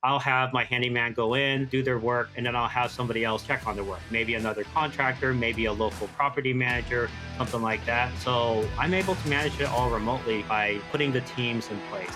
I'll have my handyman go in, do their work, and then I'll have somebody else check on their work. Maybe another contractor, maybe a local property manager, something like that. So I'm able to manage it all remotely by putting the teams in place.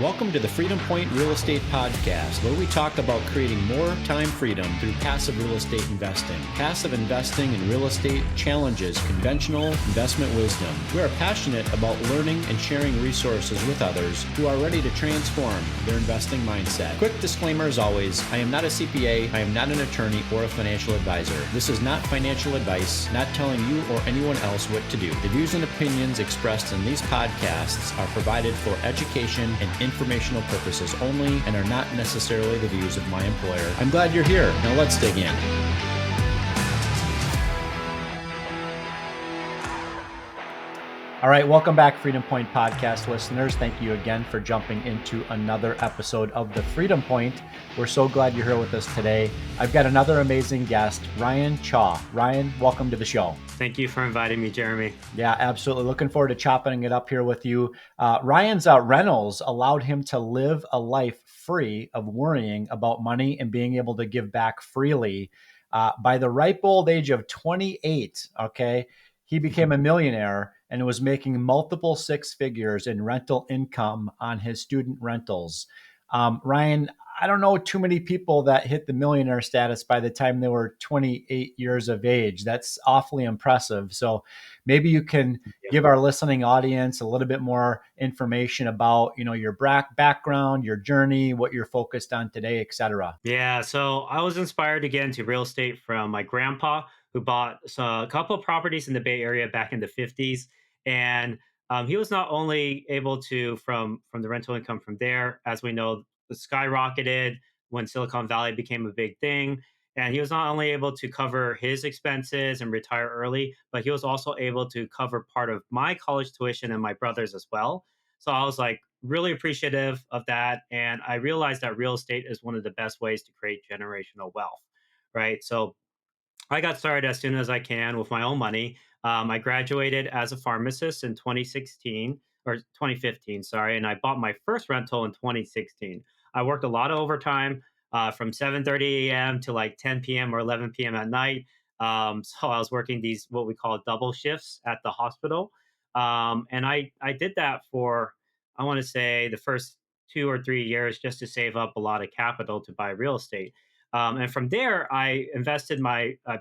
Welcome to the Freedom Point Real Estate Podcast, where we talk about creating more time freedom through passive real estate investing. Passive investing in real estate challenges conventional investment wisdom. We are passionate about learning and sharing resources with others who are ready to transform their investing mindset. Quick disclaimer as always, I am not a CPA, I am not an attorney or a financial advisor. This is not financial advice, not telling you or anyone else what to do. The views and opinions expressed in these podcasts are provided for education and informational purposes only and are not necessarily the views of my employer. I'm glad you're here. Now let's dig in. All right, welcome back, Freedom Point Podcast listeners. Thank you again for jumping into another episode of the Freedom Point. We're so glad you're here with us today. I've got another amazing guest, Ryan Chaw. Ryan, welcome to the show. Thank you for inviting me, Jeremy. Yeah, absolutely. Looking forward to chopping it up here with you. Ryan's rentals allowed him to live a life free of worrying about money and being able to give back freely. By the ripe old age of 28, okay, he became a millionaire and was making multiple six figures in rental income on his student rentals. Ryan, I don't know too many people that hit the millionaire status by the time they were 28 years of age. That's awfully impressive. So maybe you can give our listening audience a little bit more information about, your background, your journey, what you're focused on today, et cetera. Yeah, so I was inspired to get into real estate from my grandpa, who bought a couple of properties in the Bay Area back in the 50s. And he was not only able to, from the rental income from there, as we know, the skyrocketed when Silicon Valley became a big thing. And he was not only able to cover his expenses and retire early, but he was also able to cover part of my college tuition and my brother's as well. So I was like really appreciative of that. And I realized that real estate is one of the best ways to create generational wealth, right? So I got started as soon as I can with my own money. I graduated as a pharmacist in 2016 or 2015, sorry, and I bought my first rental in 2016. I worked a lot of overtime from 7:30 a.m. to like 10 p.m. or 11 p.m. at night. So I was working these what we call double shifts at the hospital, and I did that for I want to say the first 2 or 3 years just to save up a lot of capital to buy real estate. And from there, I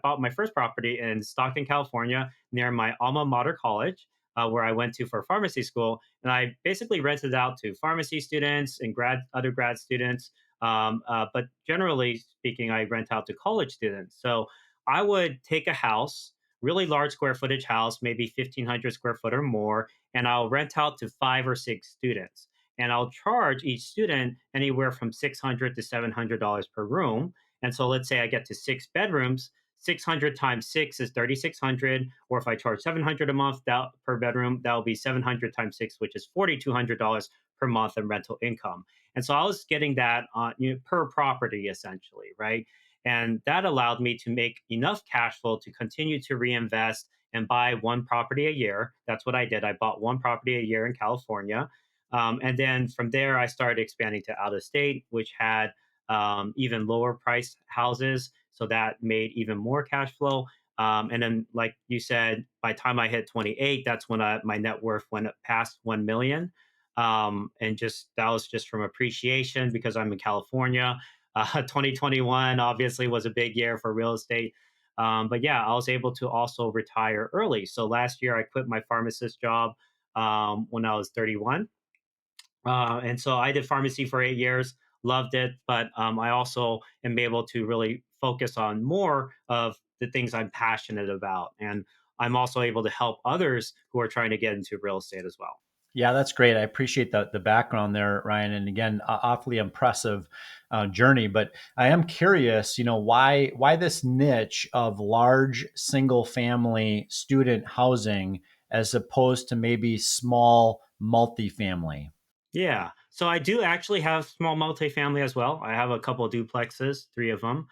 bought my first property in Stockton, California, near my alma mater college, where I went to for pharmacy school. And I basically rented out to pharmacy students and other grad students. But generally speaking, I rent out to college students. So I would take a house, really large square footage house, maybe 1,500 square foot or more, and I'll rent out to 5 or 6 students. And I'll charge each student anywhere from $600 to $700 per room. And so let's say I get to 6 bedrooms, 600 times 6 is 3,600. Or if I charge 700 a month per bedroom, that will be 700 times 6, which is $4,200 per month in rental income. And so I was getting that per property essentially, right? And that allowed me to make enough cash flow to continue to reinvest and buy one property a year. That's what I did. I bought one property a year in California. And then from there, I started expanding to out of state, which had even lower priced houses. So that made even more cash flow. And then, like you said, by the time I hit 28, that's when my net worth went up past 1 million. And just that was just from appreciation because I'm in California. 2021 obviously was a big year for real estate. But yeah, I was able to also retire early. So last year, I quit my pharmacist job when I was 31. And so I did pharmacy for 8 years, loved it, but I also am able to really focus on more of the things I'm passionate about. And I'm also able to help others who are trying to get into real estate as well. Yeah, that's great. I appreciate the background there, Ryan. And again, awfully impressive journey. But I am curious, why this niche of large single family student housing as opposed to maybe small multifamily? Yeah. So I do actually have small multifamily as well. I have a couple of duplexes, three of them.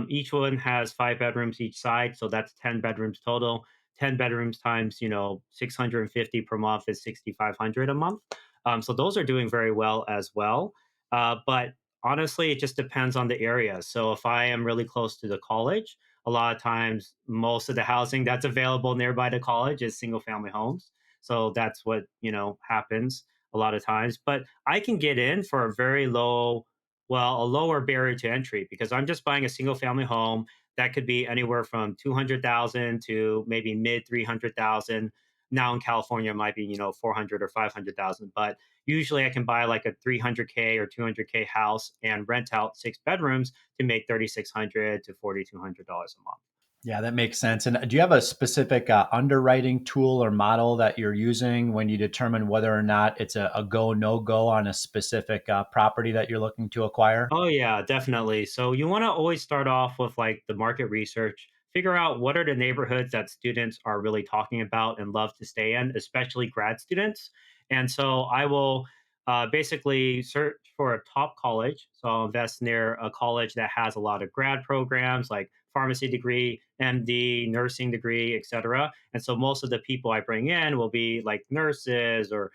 Each one has 5 bedrooms each side, so that's 10 bedrooms total. 10 bedrooms times 650 per month is 6,500 a month. So those are doing very well as well. But honestly, it just depends on the area. So if I am really close to the college, a lot of times most of the housing that's available nearby the college is single family homes. So that's what, happens a lot of times. But I can get in for a very low, well, a lower barrier to entry because I'm just buying a single family home that could be anywhere from 200,000 to maybe mid 300,000. Now in California, it might be, 400 or 500,000. But usually I can buy like a 300K or 200K house and rent out 6 bedrooms to make 3,600 to $4,200 a month. Yeah, that makes sense. And do you have a specific underwriting tool or model that you're using when you determine whether or not it's a go, no go on a specific property that you're looking to acquire? Oh yeah, definitely. So you want to always start off with like the market research, figure out what are the neighborhoods that students are really talking about and love to stay in, especially grad students. And so I will basically search for a top college. So I'll invest near a college that has a lot of grad programs like pharmacy degree, MD, nursing degree, etc. And so most of the people I bring in will be like nurses or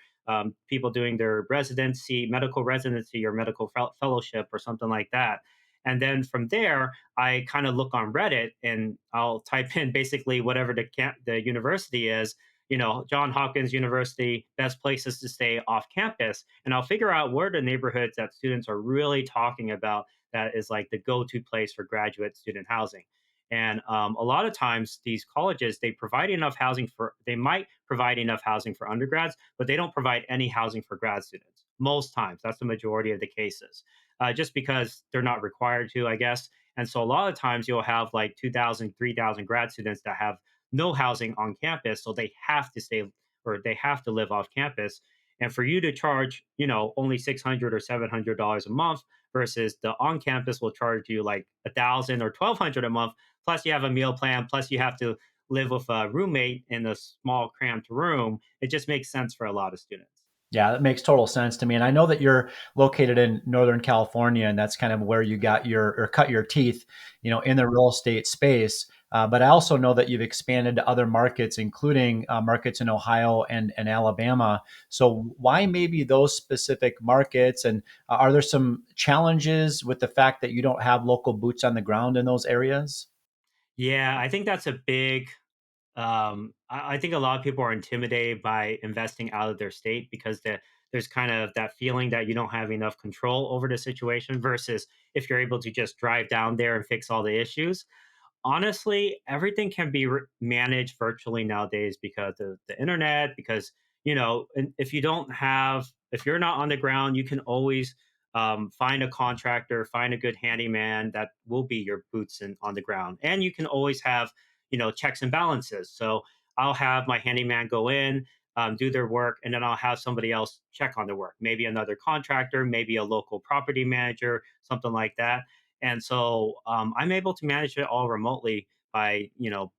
people doing their residency, medical residency, or medical fellowship, or something like that. And then from there, I kind of look on Reddit and I'll type in basically whatever the university is. John Hopkins University, best places to stay off campus, and I'll figure out where the neighborhoods that students are really talking about that is like the go-to place for graduate student housing. And a lot of times, these colleges they might provide enough housing for undergrads, but they don't provide any housing for grad students. Most times, that's the majority of the cases, just because they're not required to, I guess. And so a lot of times you'll have like 2,000, 3,000 grad students that have no housing on campus. So they have to stay or they have to live off campus. And for you to charge, only $600 or $700 a month versus the on campus will charge you like 1,000 or 1,200 a month. Plus you have a meal plan. Plus you have to live with a roommate in a small cramped room. It just makes sense for a lot of students. Yeah, that makes total sense to me. And I know that you're located in Northern California, and that's kind of where you got your or cut your teeth, in the real estate space. But I also know that you've expanded to other markets, including markets in Ohio and Alabama. So why maybe those specific markets? And are there some challenges with the fact that you don't have local boots on the ground in those areas? Yeah, I think that's a big I think a lot of people are intimidated by investing out of their state because there's kind of that feeling that you don't have enough control over the situation versus if you're able to just drive down there and fix all the issues. Honestly, everything can be managed virtually nowadays because of the internet. Because if if you're not on the ground, you can always find a contractor, find a good handyman that will be your boots on the ground, and you can always have checks and balances. So I'll have my handyman go in, do their work, and then I'll have somebody else check on the work. Maybe another contractor, maybe a local property manager, something like that. And so I'm able to manage it all remotely by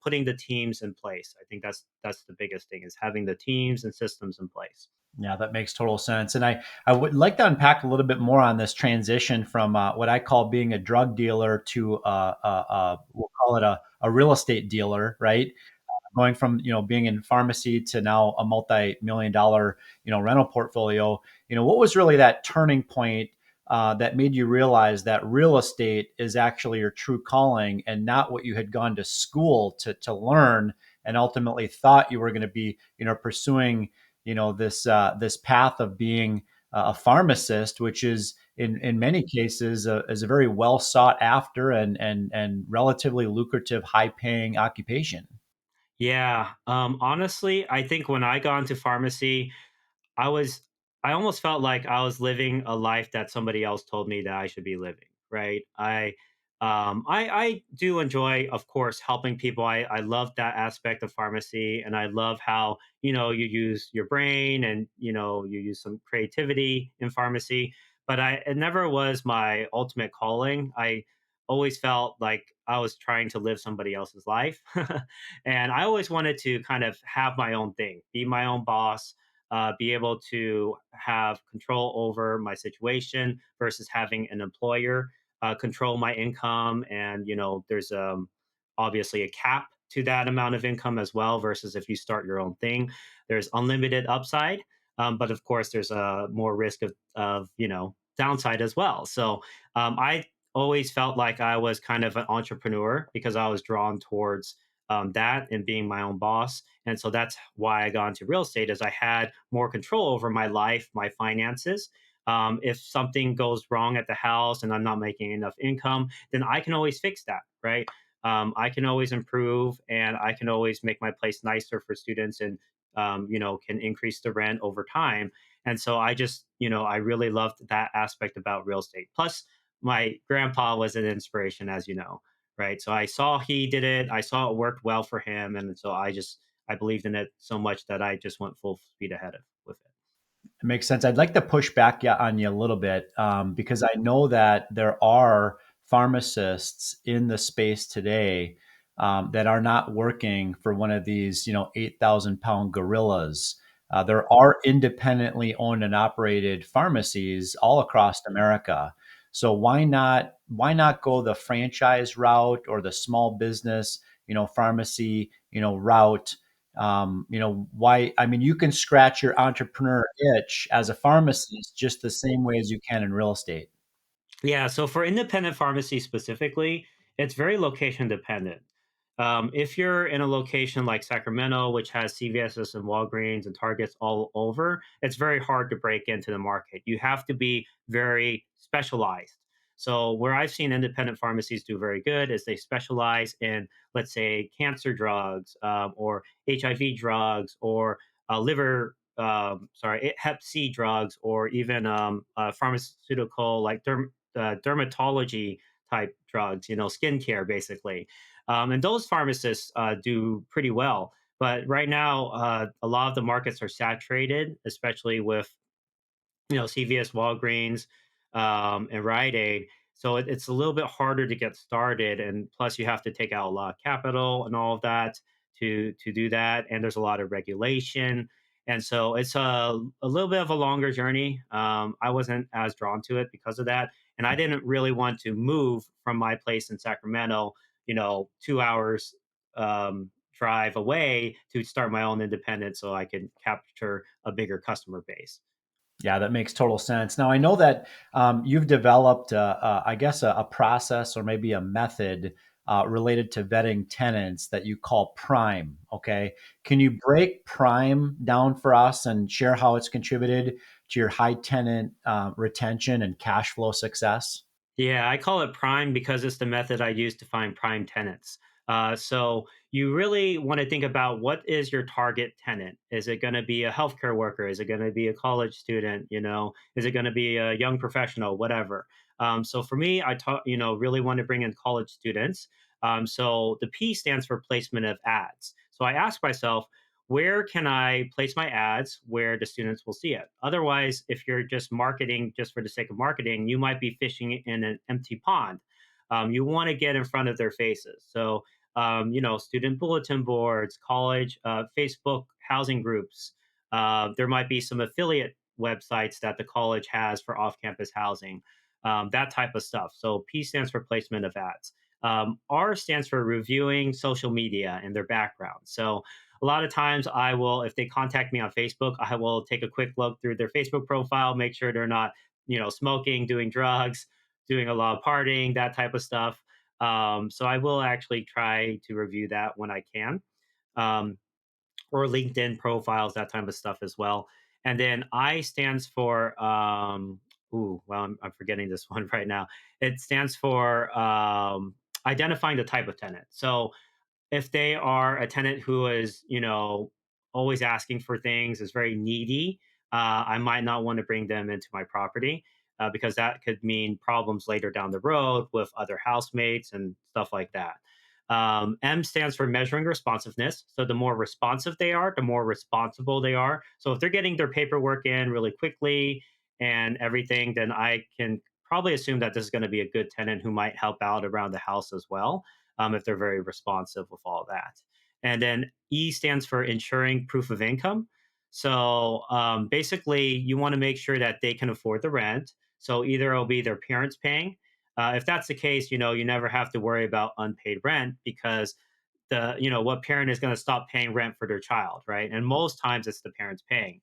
putting the teams in place. I think that's the biggest thing is having the teams and systems in place. Yeah, that makes total sense. And I would like to unpack a little bit more on this transition from what I call being a drug dealer to we'll call it a real estate dealer, right? Going from being in pharmacy to now a multi-million dollar rental portfolio. What was really that turning point that made you realize that real estate is actually your true calling and not what you had gone to school to learn and ultimately thought you were going to be pursuing this path of being a pharmacist, which is in many cases is a very well sought after and relatively lucrative, high paying occupation. Yeah. Honestly, I think when I got into pharmacy, I was I almost felt like I was living a life that somebody else told me that I should be living, right? I do enjoy, of course, helping people. I love that aspect of pharmacy, and I love how you use your brain and you use some creativity in pharmacy. But it never was my ultimate calling. I always felt like I was trying to live somebody else's life, and I always wanted to kind of have my own thing, be my own boss, be able to have control over my situation versus having an employer control my income. And there's obviously a cap to that amount of income as well. Versus if you start your own thing, there's unlimited upside, but of course there's more risk of downside as well. So I always felt like I was kind of an entrepreneur because I was drawn towards that and being my own boss. And so that's why I got into real estate, as I had more control over my life, my finances. If something goes wrong at the house and I'm not making enough income, then I can always fix that, right? I can always improve, and I can always make my place nicer for students, and can increase the rent over time. And so I just, I really loved that aspect about real estate. Plus, my grandpa was an inspiration, as you know, right? So I saw he did it, I saw it worked well for him. And so I believed in it so much that I just went full speed ahead with it. It makes sense. I'd like to push back on you a little bit because I know that there are pharmacists in the space today that are not working for one of these, 8,000 pound gorillas. There are independently owned and operated pharmacies all across America. So why not go the franchise route or the small business, pharmacy, route? Why? I mean, you can scratch your entrepreneur itch as a pharmacist just the same way as you can in real estate. Yeah, so for independent pharmacy specifically, it's very location dependent. If you're in a location like Sacramento, which has CVS's and Walgreens and Targets all over, it's very hard to break into the market. You have to be very specialized. So, where I've seen independent pharmacies do very good is they specialize in, let's say, cancer drugs, or HIV drugs, or Hep C drugs, or even pharmaceutical like dermatology type drugs, skincare basically. And those pharmacists do pretty well. But right now, a lot of the markets are saturated, especially with CVS, Walgreens, and Rite Aid. So it's a little bit harder to get started, and plus you have to take out a lot of capital and all of that to do that. And there's a lot of regulation, and so it's a little bit of a longer journey. I wasn't as drawn to it because of that, and I didn't really want to move from my place in Sacramento, 2 hours drive away to start my own independent, so I could capture a bigger customer base. Yeah, that makes total sense. Now, I know that you've developed, I guess, a process or maybe a method related to vetting tenants that you call Prime. Okay. Can you break Prime down for us and share how it's contributed to your high tenant retention and cash flow success? Yeah, I call it prime because it's the method I use to find prime tenants. So you really want to think about, what is your target tenant? Is it going to be a healthcare worker? Is it going to be a college student? Is it going to be a young professional? Whatever. So for me, really want to bring in college students. So the P stands for placement of ads. So I ask myself, where can I place my ads where the students will see it? Otherwise, if you're just marketing just for the sake of marketing, you might be fishing in an empty pond. You want to get in front of their faces. So, student bulletin boards, college, Facebook housing groups. There might be some affiliate websites that the college has for off campus housing, that type of stuff. So, P stands for placement of ads. R stands for reviewing social media and their background. So, a lot of times I will, if they contact me on Facebook, I will take a quick look through their Facebook profile, make sure they're not, smoking, doing drugs, doing a lot of partying, that type of stuff. So I will actually try to review that when I can. Um, or LinkedIn profiles, that type of stuff as well. And then I stands for, I'm forgetting this one right now. It stands for identifying the type of tenant. So if they are a tenant who is, always asking for things, is very needy, I might not want to bring them into my property, because that could mean problems later down the road with other housemates and stuff like that. M stands for measuring responsiveness. So the more responsive they are, the more responsible they are. So if they're getting their paperwork in really quickly and everything, then I can probably assume that this is going to be a good tenant who might help out around the house as well, if they're very responsive with all that. And then E stands for ensuring proof of income. So basically, you want to make sure that they can afford the rent. So either it'll be their parents paying. If that's the case, you never have to worry about unpaid rent, because what parent is going to stop paying rent for their child, right? And most times it's the parents paying.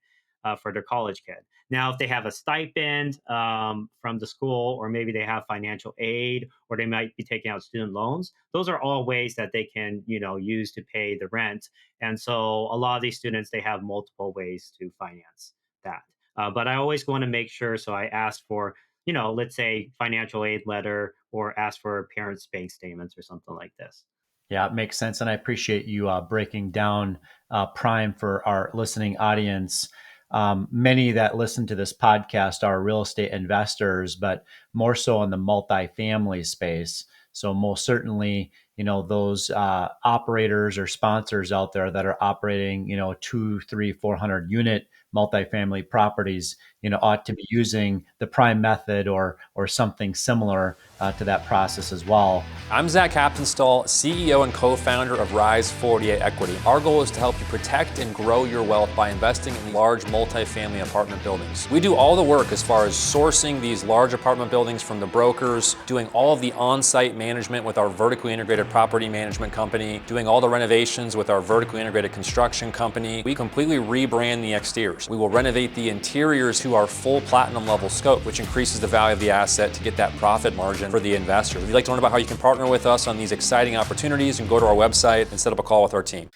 for their college kid. Now, if they have a stipend from the school, or maybe they have financial aid, or they might be taking out student loans, those are all ways that they can, use to pay the rent. And so a lot of these students, they have multiple ways to finance that. But I always want to make sure, so I ask for, let's say financial aid letter, or ask for parents' bank statements or something like this. Yeah, it makes sense. And I appreciate you breaking down Prime for our listening audience. Many that listen to this podcast are real estate investors, but more so in the multifamily space. So most certainly, those operators or sponsors out there that are operating, two, three, 400 unit multifamily properties, ought to be using the Prime method or something similar to that process as well. I'm Zach Haptonstall, CEO and co-founder of Rise 48 Equity. Our goal is to help you protect and grow your wealth by investing in large multifamily apartment buildings. We do all the work as far as sourcing these large apartment buildings from the brokers, doing all of the on-site management with our vertically integrated property management company, doing all the renovations with our vertically integrated construction company. We completely rebrand the exteriors. We will renovate the interiors to our full platinum level scope, which increases the value of the asset to get that profit margin for the investor. If you'd like to learn about how you can partner with us on these exciting opportunities, and go to our website and set up a call with our team.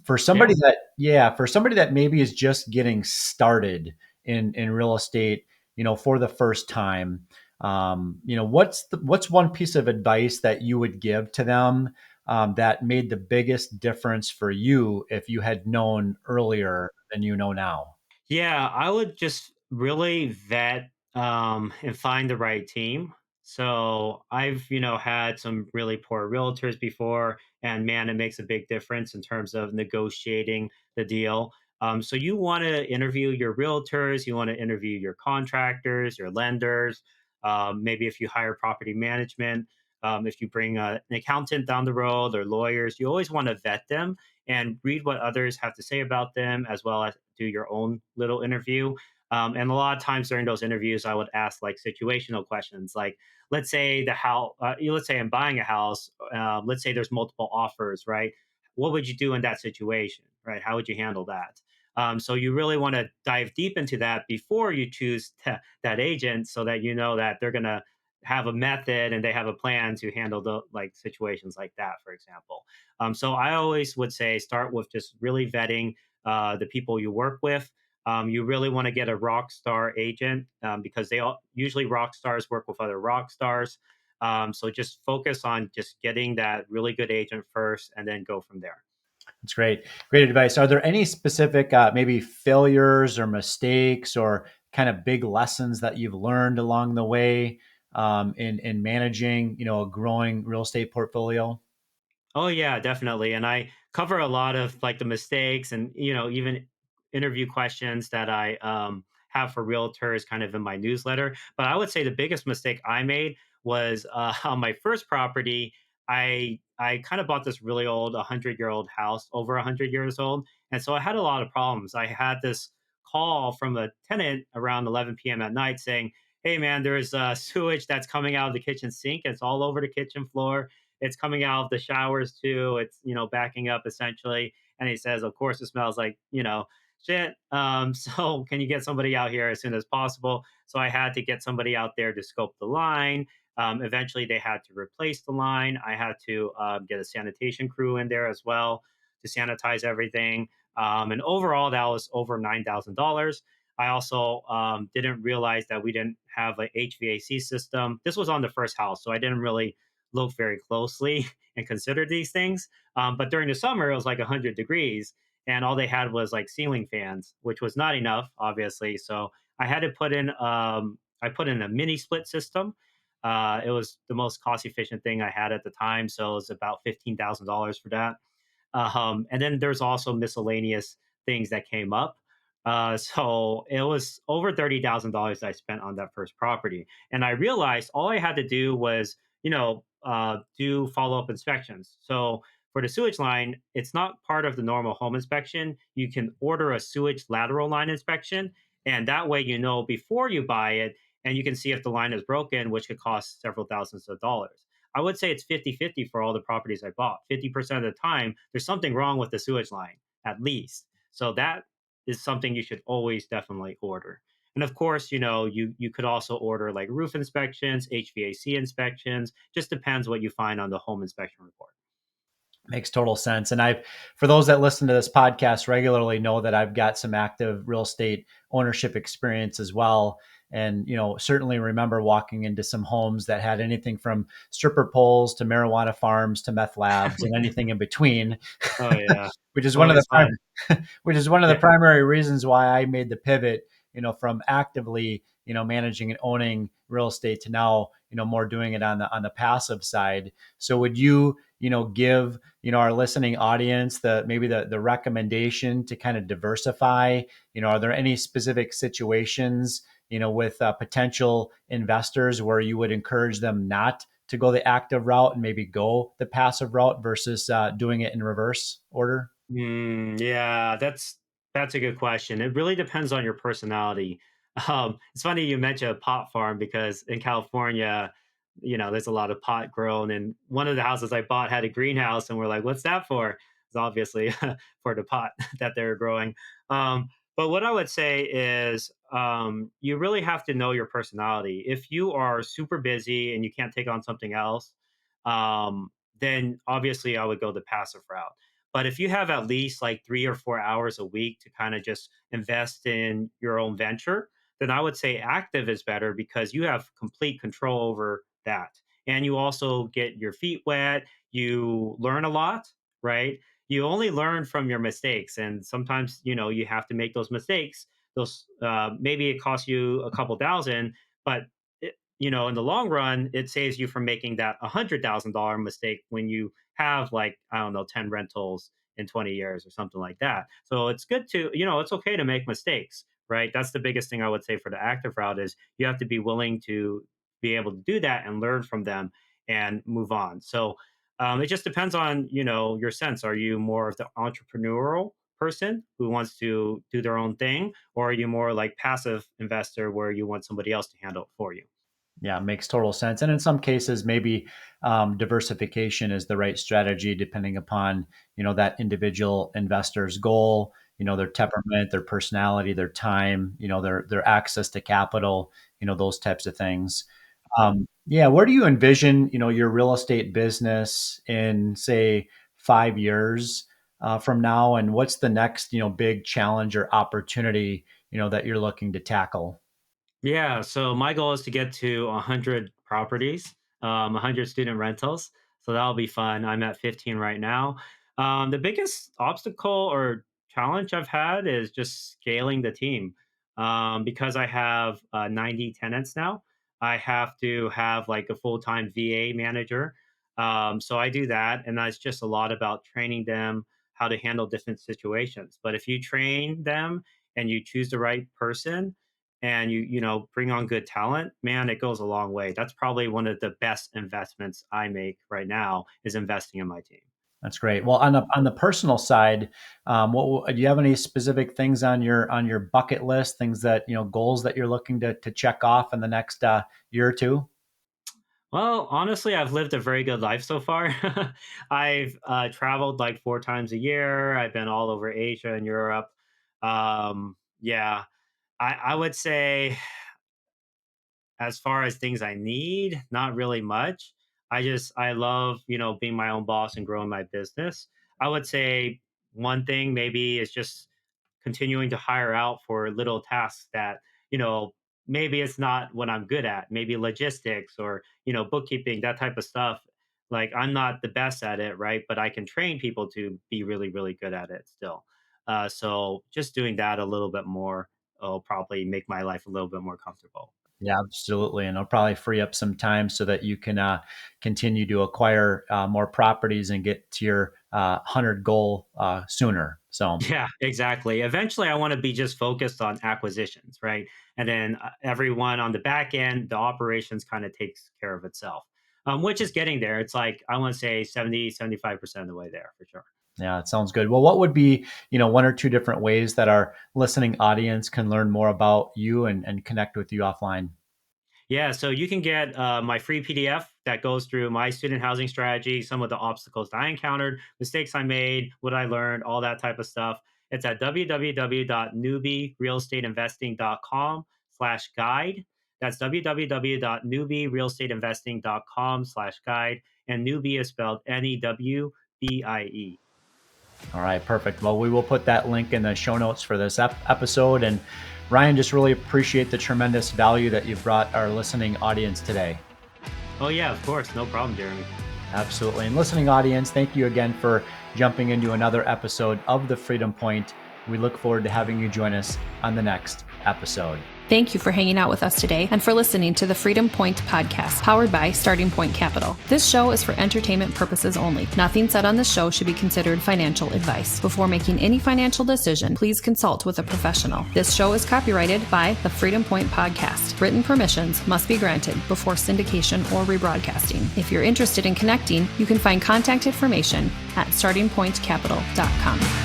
For somebody for somebody that maybe is just getting started in real estate, for the first time, what's one piece of advice that you would give to them that made the biggest difference for you if you had known earlier than you know now? Yeah, I would just really vet and find the right team. So I've, had some really poor realtors before, and man, it makes a big difference in terms of negotiating the deal. So you want to interview your realtors, you want to interview your contractors, your lenders, maybe if you hire property management, if you bring an accountant down the road, or lawyers, you always want to vet them and read what others have to say about them, as well as do your own little interview. And a lot of times during those interviews, I would ask like situational questions, like let's say let's say I'm buying a house. Let's say there's multiple offers, right? What would you do in that situation, right? How would you handle that? So you really want to dive deep into that before you choose that agent, so that you know that they're gonna have a method and they have a plan to handle the like situations like that, for example. So I always would say start with just really vetting the people you work with. You really want to get a rock star agent, because usually rock stars work with other rock stars. So just focus on just getting that really good agent first, and then go from there. That's great. Great advice. Are there any specific maybe failures or mistakes or kind of big lessons that you've learned along the way in managing, a growing real estate portfolio? Oh yeah, definitely. And I cover a lot of like the mistakes, and even interview questions that I have for realtors kind of in my newsletter. But I would say the biggest mistake I made was on my first property. I kind of bought this really old 100-year-old house, over 100 years old, and so I had a lot of problems. I had this call from a tenant around 11 p.m. at night saying, "Hey man, there's sewage that's coming out of the kitchen sink. It's all over the kitchen floor, it's coming out of the showers too. It's, backing up essentially." And he says, of course, it smells like, shit. So can you get somebody out here as soon as possible? So I had to get somebody out there to scope the line. Eventually, they had to replace the line. I had to get a sanitation crew in there as well to sanitize everything. And overall, that was over $9,000. I also didn't realize that we didn't have an HVAC system. This was on the first house, so I didn't really look very closely and consider these things. But during the summer, it was like 100 degrees, and all they had was like ceiling fans, which was not enough, obviously. So I had to I put in a mini split system. It was the most cost efficient thing I had at the time, so it was about $15,000 for that. And then there's also miscellaneous things that came up. So it was over $30,000 I spent on that first property. And I realized all I had to do was, do follow up inspections. So for the sewage line, it's not part of the normal home inspection. You can order a sewage lateral line inspection. And that way, before you buy it, and you can see if the line is broken, which could cost several thousands of dollars. I would say it's 50-50 for all the properties I bought. 50% of the time, there's something wrong with the sewage line, at least. So that is something you should always definitely order. And of course, you could also order like roof inspections, HVAC inspections. Just depends what you find on the home inspection report. Makes total sense. And for those that listen to this podcast regularly, know that I've got some active real estate ownership experience as well. And, certainly remember walking into some homes that had anything from stripper poles to marijuana farms to meth labs and anything in between, Oh yeah, which is one of the always fun. which is one of the Yeah. primary reasons why I made the pivot, from actively, managing and owning real estate to now, more doing it on the passive side. So would you, give, our listening audience the recommendation to kind of diversify? Are there any specific situations, with potential investors where you would encourage them not to go the active route and maybe go the passive route versus doing it in reverse order? Yeah, that's a good question. It really depends on your personality. It's funny you mentioned a pot farm because in California, there's a lot of pot grown, and one of the houses I bought had a greenhouse, and we're like, "What's that for?" It's obviously for the pot that they're growing. But what I would say is, you really have to know your personality. If you are super busy and you can't take on something else, then obviously I would go the passive route. But if you have at least like 3 or 4 hours a week to kind of just invest in your own venture, then I would say active is better because you have complete control over that. And you also get your feet wet. You learn a lot, right? You only learn from your mistakes. And sometimes, you have to make those mistakes. Those, maybe it costs you a couple thousand, but in the long run, it saves you from making that $100,000 mistake when you have like, I don't know, 10 rentals in 20 years or something like that. So it's good to, it's okay to make mistakes, right? That's the biggest thing I would say for the active route is you have to be willing to be able to do that and learn from them and move on. So it just depends on, your sense. Are you more of the entrepreneurial person who wants to do their own thing, or are you more like passive investor where you want somebody else to handle it for you? Yeah, makes total sense. And in some cases, maybe diversification is the right strategy, depending upon that individual investor's goal, their temperament, their personality, their time, their access to capital, those types of things. Yeah, where do you envision your real estate business in, say, 5 years from now, and what's the next big challenge or opportunity that you're looking to tackle? Yeah, so my goal is to get to 100 properties, 100 student rentals. So that'll be fun. I'm at 15 right now. The biggest obstacle or challenge I've had is just scaling the team. Because I have 90 tenants now, I have to have like a full time VA manager. So I do that, and that's just a lot about training them how to handle different situations. But if you train them and you choose the right person, and you bring on good talent, man, it goes a long way. That's probably one of the best investments I make right now is investing in my team. That's great. Well, on the personal side, do you have any specific things on your bucket list? Things that goals that you're looking to check off in the next year or two? Well, honestly, I've lived a very good life so far. I've traveled like 4 times a year. I've been all over Asia and Europe. Yeah, I would say as far as things I need, not really much. I love, being my own boss and growing my business. I would say one thing maybe is just continuing to hire out for little tasks that, you know, maybe it's not what I'm good at, maybe logistics or, bookkeeping, that type of stuff. Like I'm not the best at it, right? But I can train people to be really, really good at it still. So just doing that a little bit more will probably make my life a little bit more comfortable. Yeah, absolutely. And it'll probably free up some time so that you can continue to acquire more properties and get to your 100 goal sooner. So Yeah, exactly. Eventually, I want to be just focused on acquisitions, right? And then everyone on the back end, the operations kind of takes care of itself, which is getting there. It's like, I want to say 70, 75% of the way there for sure. yeah, it sounds good. Well, what would be, one or two different ways that our listening audience can learn more about you and connect with you offline? Yeah, so you can get my free PDF that goes through my student housing strategy, some of the obstacles that I encountered, mistakes I made, what I learned, all that type of stuff. It's at www.newbierealestateinvesting.com/guide. That's www.newbierealestateinvesting.com/guide. And newbie is spelled NEWBIE. All right, perfect. Well, we will put that link in the show notes for this episode. And Ryan, just really appreciate the tremendous value that you've brought our listening audience today. Oh, yeah, of course. No problem, Jeremy. Absolutely. And listening audience, thank you again for jumping into another episode of The Freedom Point. We look forward to having you join us on the next episode. Thank you for hanging out with us today and for listening to the Freedom Point podcast, powered by Starting Point Capital. This show is for entertainment purposes only. Nothing said on this show should be considered financial advice. Before making any financial decision, please consult with a professional. This show is copyrighted by the Freedom Point podcast. Written permissions must be granted before syndication or rebroadcasting. If you're interested in connecting, you can find contact information at startingpointcapital.com.